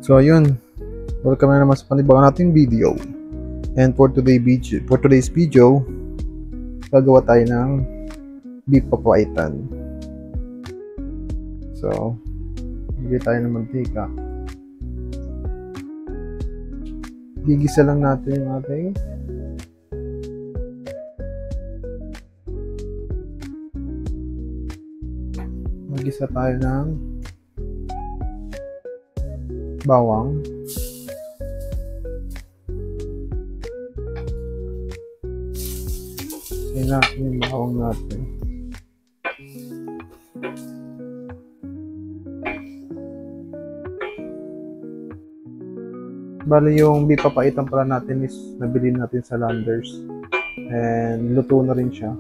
So ayun, welcome na naman sa panibagong nating video. And for today's video, gagawa tayo ng beef papaitan. So, bigyan tayo ng mantika. Gigisa lang natin yung ating magisa tayo ng bawang. Ayan natin yung bawang natin. Bali yung beef papaitan pala natin is nabili natin sa Landers. And luto na rin siya.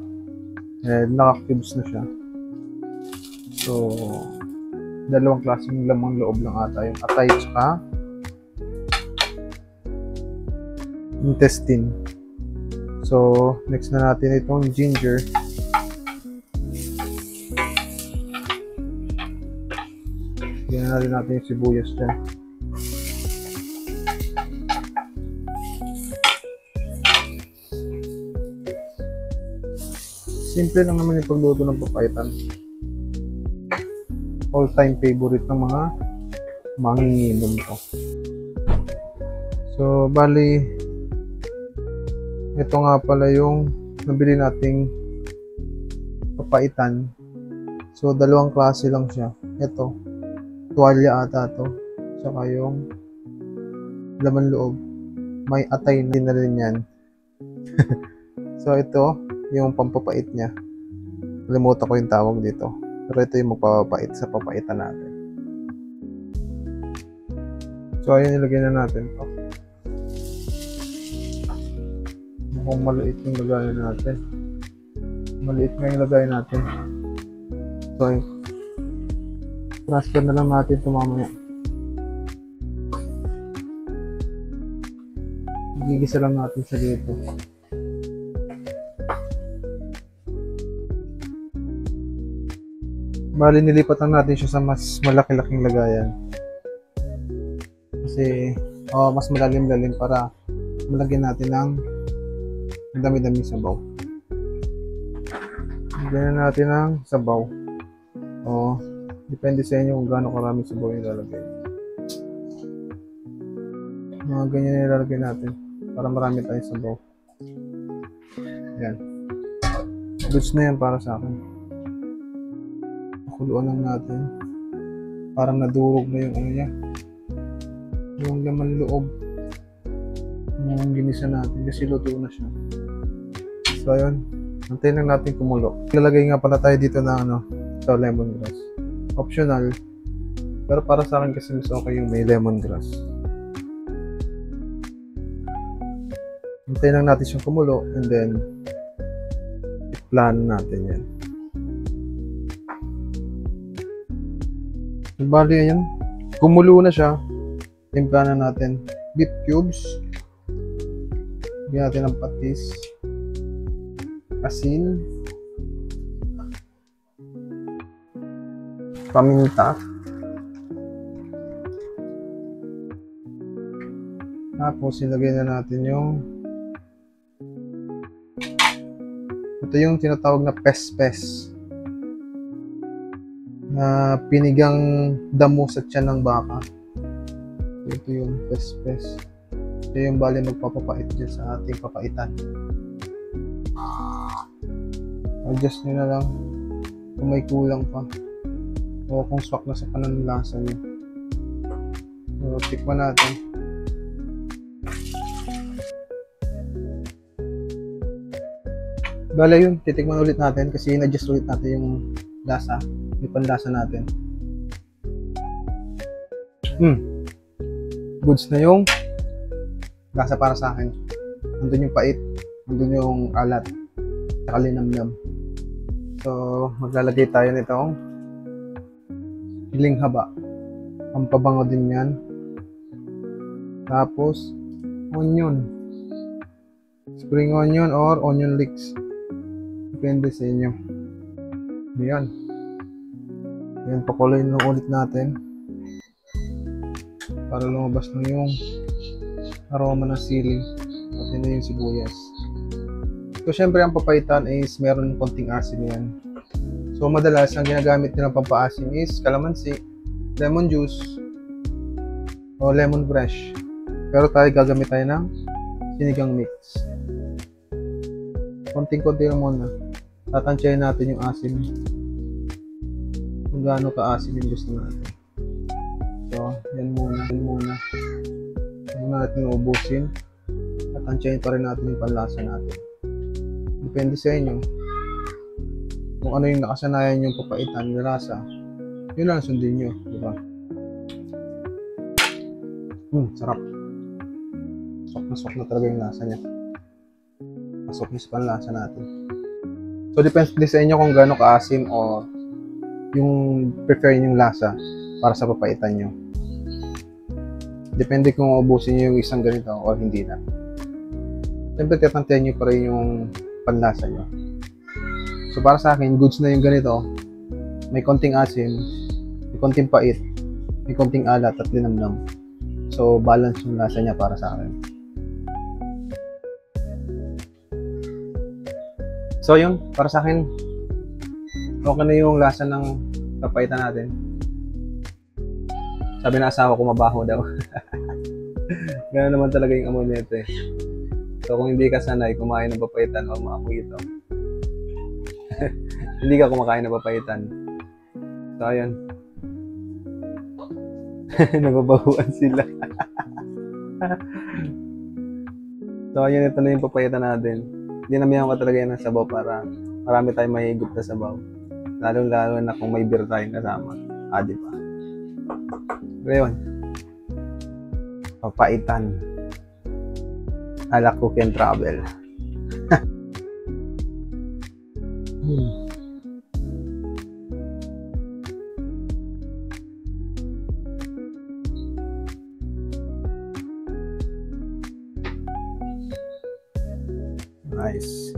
And naka-cubes na siya. So, dalawang klaseng lamang loob lang ata, yung atay tsaka intestine. So next na natin itong ginger. Bigyan na rin natin yung sibuyas dyan. Simple lang naman yung pagluto ng papaitan. All-time favorite ng mga manginginom to. So, bali, ito nga pala yung nabili nating papaitan. So, dalawang klase lang siya. Ito, tuwalya ata to. Saka yung laman loob. May atay din na rin yan. So, ito, yung pampapait niya. Kalimutan ko yung tawag dito. Pero ito yung magpapapait sa papaitan natin. So, ayun, ilagay na natin to. Mukhang maliit yung lagayan natin. Maliit nga yung lagayan natin. So, ayun. Transfer na lang natin ito mamaya. Gigisa lang natin sa dito. Bali, nilipat lang natin siya sa mas malaki-laking lagayan. Kasi, mas malalim-lalim para malagyan natin ng dami-dami sabaw. Lagyan na natin ng sabaw. Depende sa inyo kung gaano karami sabaw yung lalagay. Mga ganyan yung ilalagay natin para marami tayong sabaw. Ayan. Goods na yan para sa akin. Kuluan lang natin. Parang nadurog na yung niya. Yung laman loob. Yung ginisa natin kasi luto na siya. So ayun. Antayin lang natin kumulo. Ilalagay nga pala tayo dito na ito, lemongrass. Optional. Pero para sa akin kasi mas okay yung may lemongrass. Antayin lang natin siyang kumulo and then i-plan natin yan. Bali yan, kumulo na siya. Timpla na natin beef cubes. Bigyan natin ng patis, asin, paminta, tapos ilagay na natin yung ito yung tinatawag na pes-pes na pinigang damo sa tiyan ng baka. Ito yung pes-pes. Ito yung bali magpapapait dyan sa ating papaitan. Adjust nyo na lang kung may kulang pa o kung swak na sa pananlasa nyo. So, tikman natin. Bali yun, titikman ulit natin kasi in-adjust ulit natin yung lasa. Yung panlasa natin. Goods na yung lasa para sa akin. Nandun yung pait, nandun yung alat, saka linamnam. So, maglalagay tayo nitong hiling haba. Ang pabango din yan. Tapos, onion. Spring onion or onion leeks. Depende sa inyo. Ayan. Ayan, pakuloyin lang ulit natin. para lumabas na yung aroma ng sili pati na yung sibuyas. So syempre ang papaitan is meron konting asin yan. So madalas ang ginagamit nilang pampaasim is kalamansi, lemon juice, o lemon fresh. Pero tayo gagamit tayo ng sinigang mix. Konting-konti lang muna. Tatansyahin natin yung asim. Kung gaano ka-asim yung gusto natin. So, yan muna. Huwag natin ubusin. Tatansyahin pa rin natin yung panlasa natin. Depende sa inyo. Kung ano yung nakasanayan yung papaitan na lasa, yun lang sundin nyo. Diba? Sarap. Sok na talaga yung lasa niya. Pasok niya sa panlasa natin. So, depende sa inyo kung gaano kaasim o yung prefer yung lasa para sa papaitan nyo. Depende kung ubusin nyo yung isang ganito o hindi na. Siyempre, tatantayan nyo pa rin yung panlasa nyo. So, para sa akin, goods na yung ganito. May konting asim, may konting pait, may konting alat at linamnam. So, balance yung lasa niya para sa akin. So, yun. Para sa akin, okay na yung lasa ng papaitan natin. Sabi na asawa ko, mabaho daw. Ganoon naman talaga yung amoy nito eh. So, kung hindi ka sanay kumain ng papaitan o maamoy ito, hindi ka kumakain ng papaitan. So, ayun. Nababahuan sila. So, ayun. Ito na yung papaitan natin. Dinamihan ko talaga yan ng sabaw para marami tayong mahigop na sabaw. Lalo na kung may beer tayong kasama. Di ba? Ngayon, papaitan. Ala Cook and Travel. Nice.